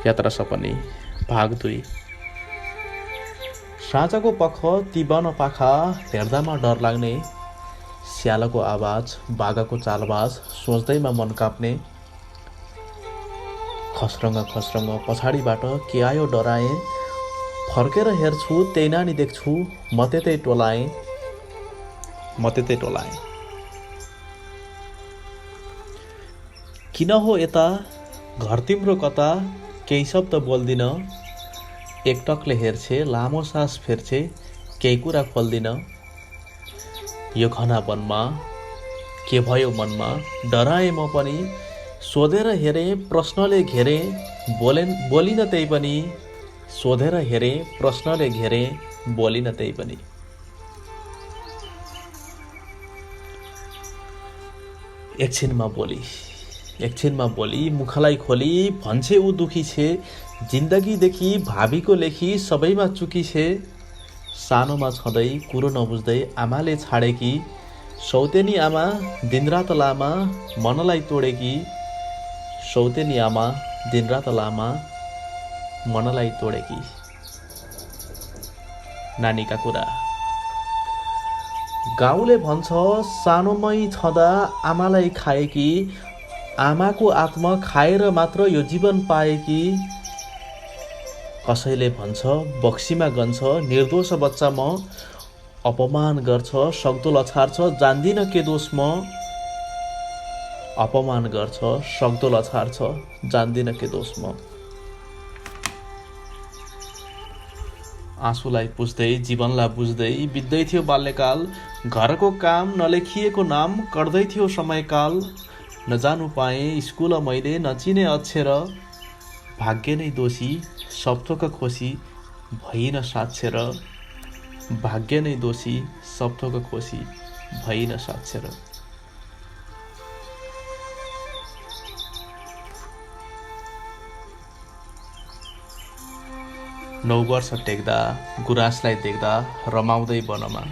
यात्रा सपनी भाग 2। साँझको पख ती वन पाखा हेर्दामा डर लाग्ने, स्यालको आवाज, बाघको चालबाज सोच्दैमा मन काप्ने। खस्रङ्ग पछाडिबाट के आयो डराएँ, फर्केर हेर्छु त्यही नानी देख्छु, म त्यतै टोलाएँ। किन हो यता घर तिम्रो कता, केही शब्द बोल्दिन, एकटकले हेर्छे लामो सास फेर्छे, केही कुरा खोल्दिन। यो घना वनमा के भयो मनमा, डराएँ म पनि, सोधेर हेरेँ प्रश्नले घेरेँ, बोलिन त्यही पनि, सोधेर हेरेँ प्रश्नले घेरेँ, बोलिन त्यही पनि। एकछिनमा बोली मुखलाई खोली, भन्छे ऊ दुखी छे, जिन्दगीदेखि भावीको लेखी सबैमा चुकी छे। सानोमा छँदै कुरो नबुझ्दै आमाले छाडेकी, सौतेनी आमा दिनरात लामा मनलाई तोडेकी। सौतेनी आमा दिनरात लामा मनलाई तोडेकी। नानीका कुरा। गाउँले भन्छ सानोमै छँदा आमालाई खाएकी, आमाको आत्मा खाएर मात्र यो जीवन पाएकी। कसैले भन्छ बक्सीमा गन्छ निर्दोष बच्चा म, अपमान गर्छ सक्दो लछार्छ जान्दिन के दोष म। अपमान गर्छ सक्दो लछार्छ जान्दिन के दोष म। आँसुलाई पुस्दै जीवनलाई बुझ्दै बित्दै थियो बाल्यकाल, घरको काम नलेखिएको नाम कट्दै थियो समयकाल। नजानु पाएँ स्कुल मैले नचिने अक्षर, भाग्य नै दोषी सबथोक खोसी भइन साक्षर। भाग्य नै दोषी सबथोक खोसी भइन साक्षर। 9 वर्ष टेक्दा गुराँसलाई देख्दा रमाउँदै वनमा,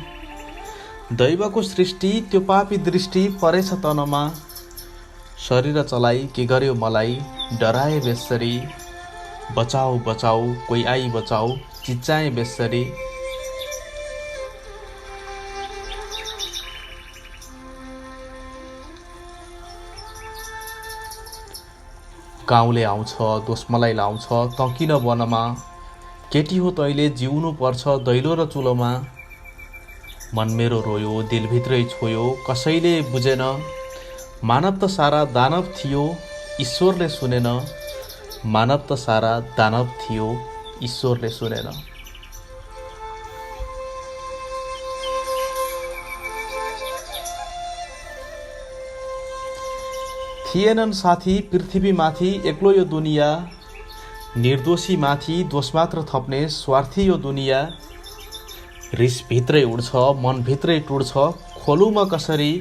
दैवको सृष्टि त्यो पापी दृष्टि परेछ तनमा। शरीर चलाई के गर्यो मलाई डराए बेसरी, बचाऊ बचाऊ कोही आई बचाऊ चिच्चाए बेसरी। गाउँले आउँछ दोष मलाई लाउँछ त किन वनमा, केटी हो तैँले जिउनु पर्छ दैलो र चुलोमा। मन मेरो रोयो दिलभित्रै छोयो कसैले बुझेन, मानव त सारा दानव थियो ईश्वरले सुनेन। मानव त सारा दानव थियो ईश्वरले सुनेन। थिएनन् साथी पृथ्वी माथि एक्लो यो दुनिया, निर्दोषी माथि दोष मात्र थप्ने स्वार्थी यो दुनिया। रिस भित्रै उड्छ मन भित्रै टुट्छ खोलु म कसरी,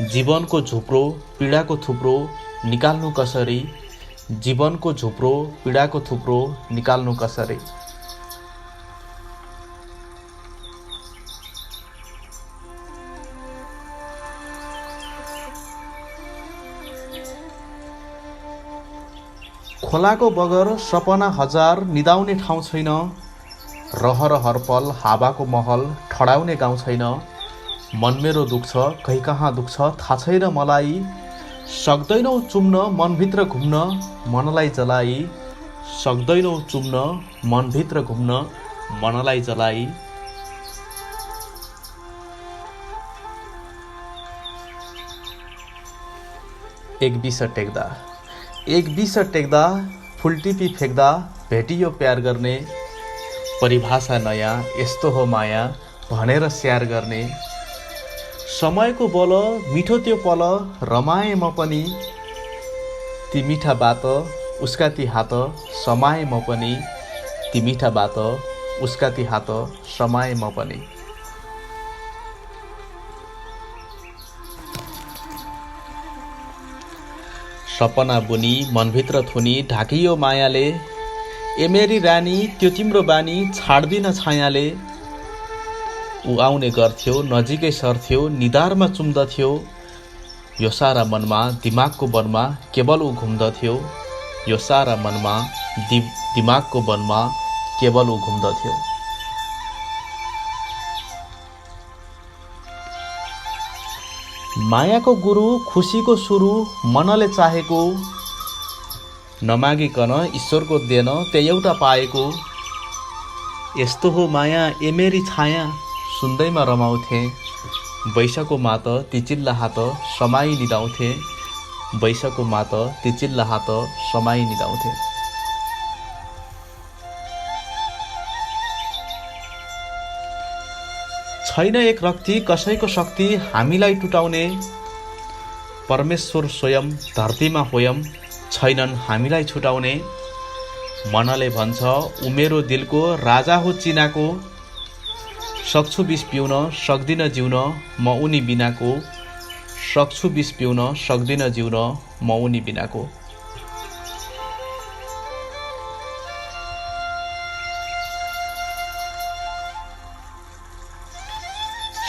जीवनको झुप्रो पीडाको थुप्रो निकाल्नु कसरी। जीवनको झुप्रो पीडाको थुप्रो निकाल्नु कसरी। खोलाको बगर सपना हजार निदाउने ठाउँ छैन, रहर हरपल हावाको महल ठडाउने गाउँ छैन। मन मेरो दुख्छ कहीँ कहाँ दुख्छ थाहा छैन मलाई, सक्दैनौ चुम्न मनभित्र घुम्न मनलाई जलाई। सक्दैनौ चुम्न मनभित्र घुम्न मनलाई जलाई। एक विष टेक्दा फुलटिपी फेक्दा भेटियो प्यार गर्ने, परिभाषा नयाँ यस्तो हो माया भनेर स्याहार गर्ने। समयको बल मिठो त्यो पल रमाएँ म पनि, ती मिठा बात उसका ती हात समाएँ म पनि। ती मिठा बात उसका ती हात समाएँ म पनि। सपना बुनी मनभित्र थुनी ढाकियो मायाले, ए मेरी रानी त्यो तिम्रो बानी छाड्दिन छायाले। ऊ आउने गर्थ्यो नजिकै सर्थ्यो निधारमा चुम्दथ्यो, यो सारा मनमा दिमागको वनमा केवल ऊ घुम्दथ्यो। यो सारा मनमा दिमागको वनमा केवल ऊ घुम्दथ्यो। मायाको गुरु खुसीको सुरु मनले चाहेको, नमागिकन ईश्वरको देन त्यही एउटा पाएको। यस्तो हो माया ए मेरी छाया सुन्दैमा रमाउँथे, वैशाको मात ती चिल्ला हात समाई निदाउँथे, वैशाको मात ती चिल्ला हात समाई निदाउँथे। छैन एक रक्ति कसैको शक्ति हामीलाई टुटाउने, परमेश्वर स्वयं धरतीमा होयम छैनन् हामीलाई छुटाउने। मनले भन्छ ऊ मेरो दिलको राजा हो चिनाको, सक्छु विष पिउन सक्दिन जिउन म उनी बिनाको, सक्छु विष पिउन सक्दिन जिउन म उनी बिनाको।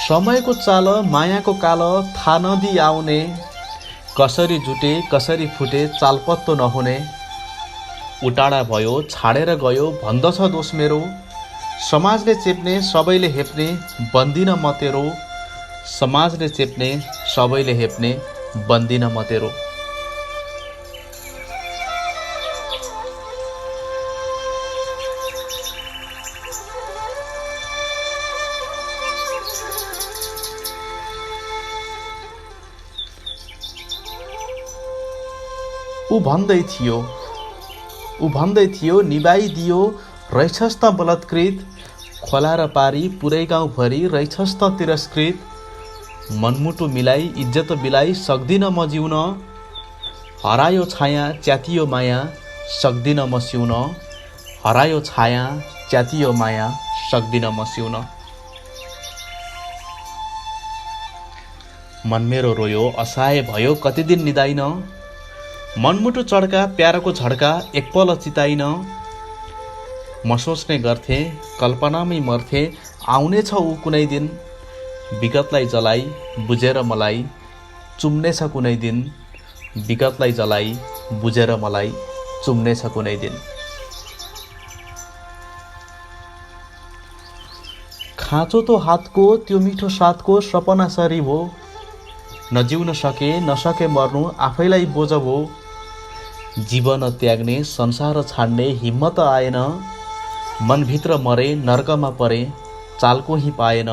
समयको चाल मायाको काल थाहा नदी आउने, कसरी जुटे कसरी फुटे चालपत्तो नहुने। उटाडा भयो छाडेर गयो भन्दछ दोष मेरो, समाजले चेप्ने सबैले हेप्ने बन्दिन म तेरो, समाजले चेप्ने सबैले हेप्ने बन्दिन म तेरो। ऊ भन्दै थियो निभाइदियो रहेछस् त बलात्कृत, खोला र पारी पुरै गाउँभरि रहेछस् त तिरस्कृत। मनमुटु मिलाई इज्जत बिलाई सक्दिन म जिउन, हरायो छाया च्यातियो माया सक्दिन म सिउन, हरायो छाया च्यातियो माया सक्दिन म सिउन। मन मेरो रोयो असहाय भयो कति दिन निदाइन, मनमुटु चड्का प्यारोको झड्का एकपल चिताइन। म सोच्ने गर्थे कल्पनामै मर्थे आउनेछ ऊ कुनै दिन, विगतलाई जलाई बुझेर मलाई चुम्नेछ कुनै दिन, विगतलाई जलाई बुझेर मलाई चुम्नेछ कुनै दिन। खाँचो तो हातको त्यो मिठो साथको सपना सरी भो, नजिउन नसके मर्नु आफैलाई बोझ भो। जीवन त्याग्ने संसार छाड्ने हिम्मत आएन, मनभित्र मरे नर्कमा परे चाल कोही पाएन,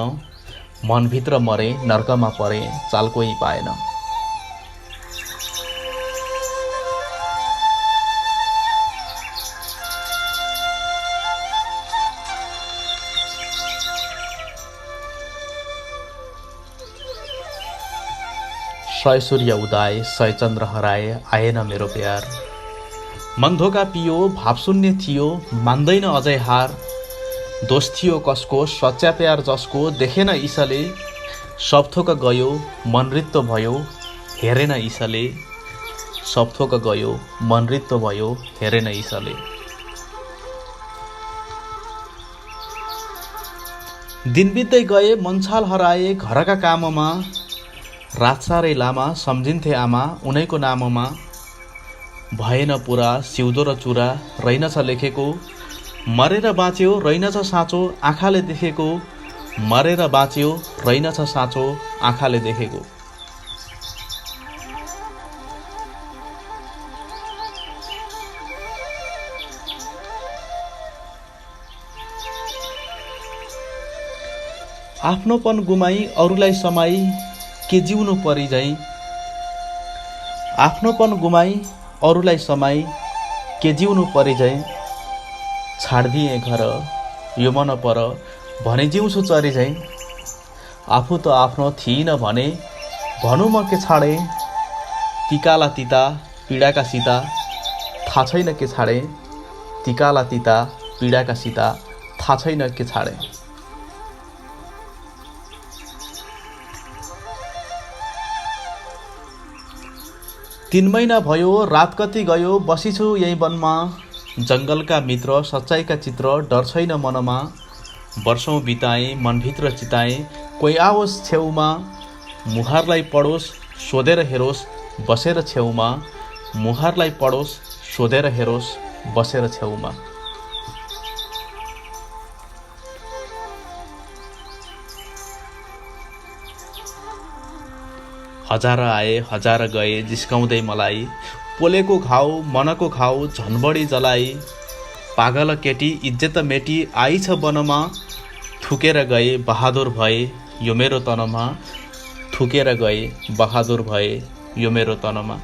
मनभित्र मरे नर्कमा परे चाल कोही पाएन। सय सूर्य उदाए सय चन्द्र हराए आएन मेरो प्यार, मन धोका पियो भाव शून्य थियो मान्दैन अझै हार। दोष थियो कसको सच्चा प्यार जसको देखेन ईशले, सब थोक गयो मन रित्तो भयो हेरेन ईशले, सब थोक गयो मन रित्तो भयो हेरेन ईशले। दिन बित्दै गए मनछाल हराए घरका काममा, रात साह्रै लामा सम्झिन्थे आमा उनैको नाममा। भएन पुरा सिउँदो र चुरा रहेनछ लेखेको, मरेर बाँच्यो रहेनछ साँचो आँखाले देखेको, मरेर बाँच्यो रहेनछ साँचो आँखाले देखेको। आफ्नोपन गुमाई अरूलाई समाई के जिउनु परिजाई, आफ्नोपन गुमाई अरूलाई समाई के जिउनु परिजाई। छाड्दिए घर यो मन पर भने जिउँछु चरिझै, आफू त आफ्नो थिइन भने भनौँ म के छाडे। तिकाला तिता पीडाका सीता थाहा छैन के छाडे, तिकाला तिता पीडाका सीता थाहा छैन के छाडे। तीन महिना भयो रात कति गयो बसिछु यही वनमा, जङ्गलका मित्र सच्चाइका चित्र डर छैन मनमा। वर्षौँ बिताएँ मनभित्र चिताएँ कोही आओस् छेउमा, मुहारलाई पढोस् सोधेर हेरोस् बसेर छेउमा, मुहारलाई पढोस् सोधेर हेरोस् बसेर छेउमा। हजार आए हजार गए जिस्काउँदै मलाई, पोलेको घाउ मनको घाउ झन बढी जलाई। पागल केटी इज्जत मेटी आइछ वनमा, थुकेर गए बहादुर भए यो मेरो तनमा। थुकेर गए बहादुर भए यो मेरो तनमा।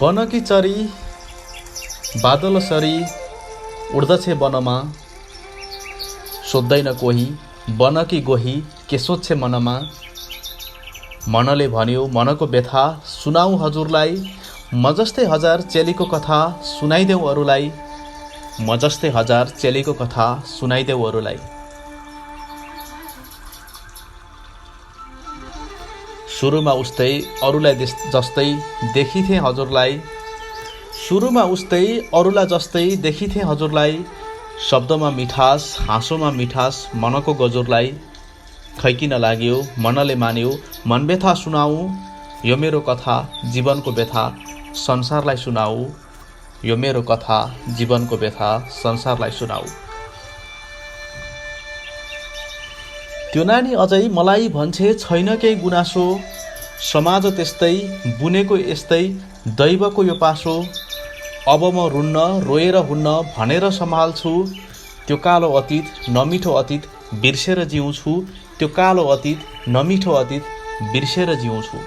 बनकी चरी बादल सरी उड्दछ वनमा, सोध्दैन कोही बनकी गोही के सोध्छे मनमा। मनले भन्यो मनको व्यथा सुनाऊ हजुरलाई, म जस्तै हजार चेलीको कथा सुनाइदेऊ अरूलाई। म जस्तै हजार चेलीको कथा सुनाइदेऊ अरूलाई। सुरुमा उस्तै अरूलाई जस्तै देखिथे हजुरलाई। सुरुमा उस्तै अरूलाई जस्तै देखिथे हजुरलाई। शब्दमा मिठास हाँसोमा मिठास मनको गजुरलाई। खै किन लाग्यो मनले मान्यो मन व्यथा सुनाऊ, यो मेरो कथा जीवनको व्यथा संसारलाई सुनाऊ। यो मेरो कथा जीवनको व्यथा संसारलाई सुनाऊ। त्यो नानी अझै मलाई भन्छे छैन केही गुनासो, समाज त्यस्तै बुनेको यस्तै दैवको यो पासो। अब म रुन्न रोएर हुन्न भनेर सम्हाल्छु, त्यो कालो अतीत नमिठो अतीत बिर्सेर जिउँछु। त्यो कालो अतीत नमिठो अतीत बिर्सेर जिउँछु।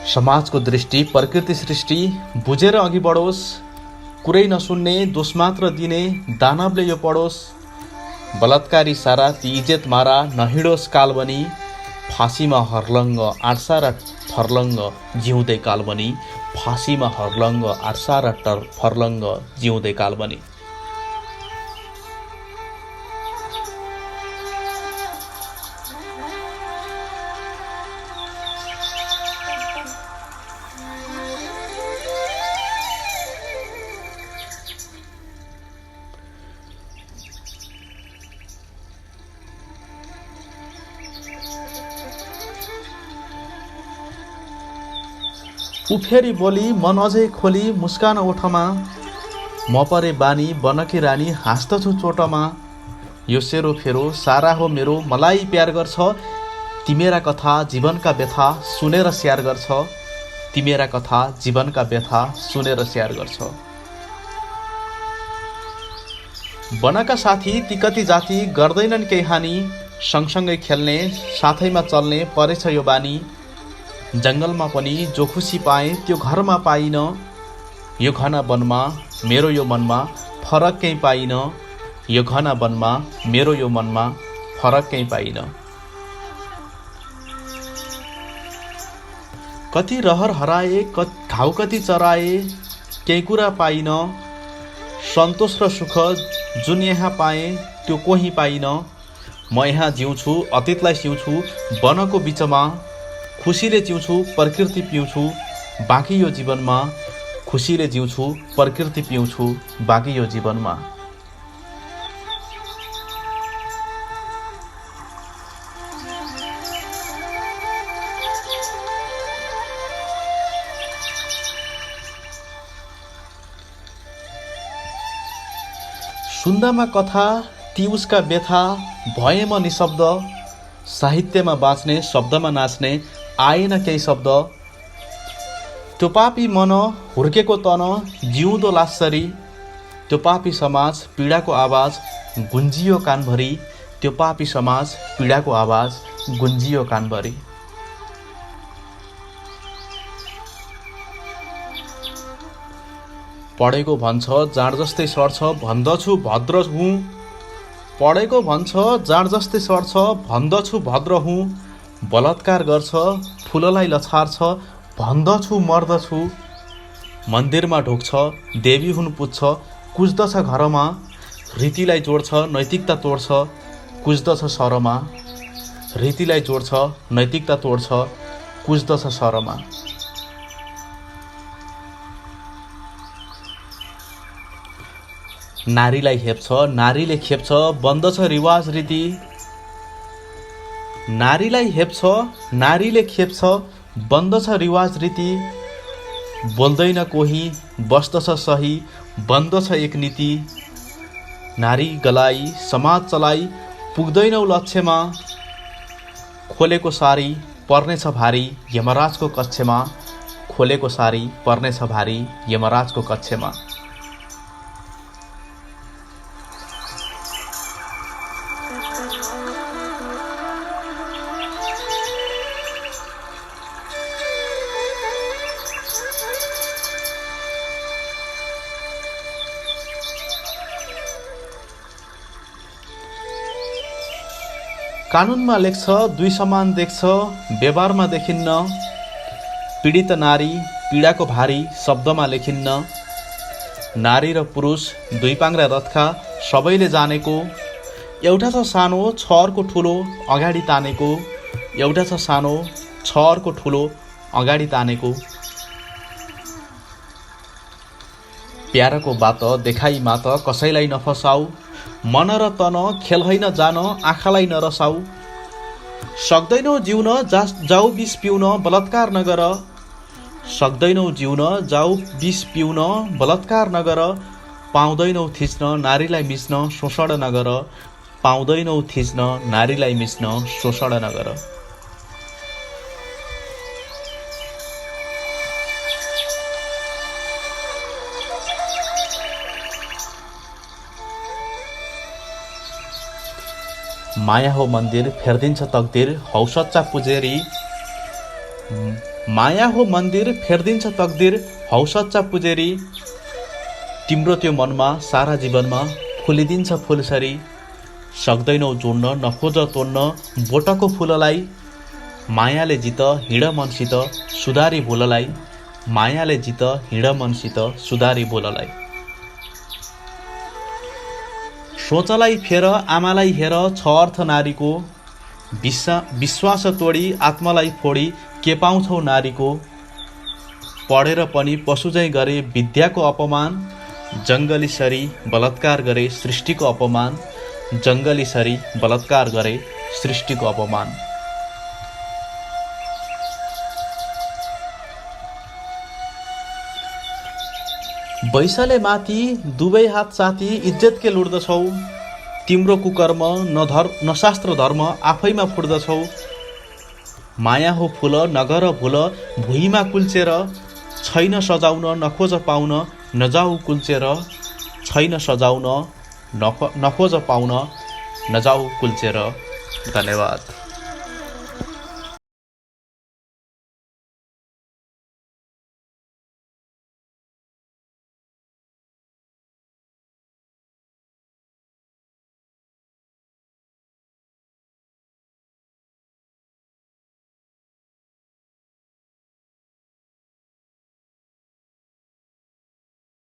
समाजको दृष्टि प्रकृति सृष्टि बुझेर अघि बढोस्, कुरै नसुन्ने दोष मात्र दिने दानवले यो पढोस्। बलात्कारी सारा ती इज्जत मारा नहिडोस् कालबनी, फाँसीमा हर्लङ्ग आर्सा र फर्लङ्ग जिउँदै कालबनी। फाँसीमा हर्लङ्ग आर्सा र फर्लङ्ग जिउँदै कालबनी। ऊ फेरि बोली मन अझै खोली मुस्कान ओठमा, म परे बानी बनकी रानी हाँस्दछु चोटमा। यो सेरो फेरो सारा हो मेरो मलाई प्यार गर्छ, तिमेरा कथा जीवनका व्यथा सुनेर स्याहार गर्छ। तिमेरा कथा जीवनका व्यथा सुनेर स्याहार गर्छ। बनका साथी ती कति जाति गर्दैनन् केही हानि, सँगसँगै खेल्ने साथैमा चल्ने परेछ यो बानी। जङ्गलमा पनि जो खुसी पाएँ त्यो घरमा पाइन, यो घना वनमा मेरो यो मनमा फरक कहीँ पाइन। यो घना वनमा मेरो यो मनमा फरक कहीँ पाइन। कति रहर हराए घाउ कति चराए केही कुरा पाइन, सन्तोष र सुख जुन यहाँ पाएँ त्यो कोही पाइन। म यहाँ जिउँछु अतीतलाई सिउँछु वनको बिचमा, खुसीले जिउँछु प्रकृति पिउँछु बाँकी यो जीवनमा। खुसीले जिउँछु प्रकृति पिउँछु बाँकी यो जीवनमा। सुन्दामा कथा ती उसका व्यथा भए म निशब्द, साहित्यमा बाँच्ने शब्दमा नाच्ने आएन केही शब्द। त्यो पापी मन हुर्केको तन जिउँदो लासरी, त्यो पापी समाज पीडाको आवाज गुन्जियो कानभरि। त्यो पापी समाज पीडाको आवाज गुन्जियो कानभरि। पढेको भन्छ जाँड जस्तै सर्छ भन्दछु भद्र हुँ। पढेको भन्छ जाँड जस्तै सर्छ भन्दछु भद्र हुँ। बलात्कार गर्छ फुललाई लछार्छ भन्दछु मर्दछु। मन्दिरमा ढोक्छ देवी हुन पुज्छ कुज्दछ घरमा। रीतिलाई जोड्छ नैतिकता तोड्छ कुज्दछ शरमा। रीतिलाई जोड्छ नैतिकता तोड्छ कुज्दछ शरमा। नारीलाई हेप्छ, नारीले खेप्छ, बन्दछ रिवाज रीति। नारीलाई हेप्छ, नारीले खेप्छ, बन्दछ रिवाज रीति। बोल्दैन कोही, बस्दछ सही, बन्दछ एक नीति। नारी गलाई, समाज चलाई, पुग्दैनौ लक्ष्यमा। खोलेको सारी पर्नेछ भारी, यमराजको कक्षमा। खोलेको सारी पर्नेछ भारी, यमराजको कक्षमा। कानुनमा लेख्छ, दुई समान देख्छ, व्यवहारमा देखिन्न। पीडित नारी पीडाको भारी, शब्दमा लेखिन्न। नारी र पुरुष दुई पाङ्ग्रा रथका, सबैले जानेको। एउटा छ सानो, छ अर्को ठुलो, अगाडि तानेको। एउटा छ सानो, छ अर्को ठुलो, अगाडि तानेको। प्यारको बात देखाई मात, कसैलाई नफसाऊ। मन र तन खेल होइन जान, आँखालाई नरसाऊ। सक्दैनौ जिउन, जाऊ विष पिउन, बलात्कार नगर। सक्दैनौ जिउन, जाऊ विष पिउन, बलात्कार नगर। पाउँदैनौ थिच्न, नारीलाई मिच्न, शोषण नगर। पाउँदैनौ थिच्न, नारीलाई मिच्न, शोषण नगर। माया हो मन्दिर फेर्दिन्छ तकदिर, हौ सच्चा पुजेरी। माया हो मन्दिर फेर्दिन्छ तकदिर, हौ सच्चा पुजेरी। तिम्रो त्यो मनमा सारा जीवनमा फुलिदिन्छ फुलसरी। सक्दैनौ जोड्न, नखोज तोड्न, बोटको फुललाई। मायाले जित हिँड मनसित, सुधारी भुललाई। मायाले जित हिँड मनसित, सुधारी भुललाई। सोचलाई फेर, आमालाई हेर, छ अर्थ नारीको। विश्वास तोडी, आत्मालाई फोडी, के पाउँछौ नारीको। पढेर पनि पशुझैँ गरे विद्याको अपमान। जङ्गली सरी बलात्कार गरे सृष्टिको अपमान। जङ्गली सरी बलात्कार गरे सृष्टिको अपमान। बैसले माथि दुवै हात साथी, इज्जत के लुट्दछौ। तिम्रो कुकर्म न शास्त्र धर्म, आफैमा फुट्दछौ। माया हो फुल नगर भुल, भुइँमा कुल्चेर। छैन सजाउन नखोज पाउन, नजाऊ कुल्चेर। छैन सजाउन नखोज पाउन, नजाऊ कुल्चेर। धन्यवाद।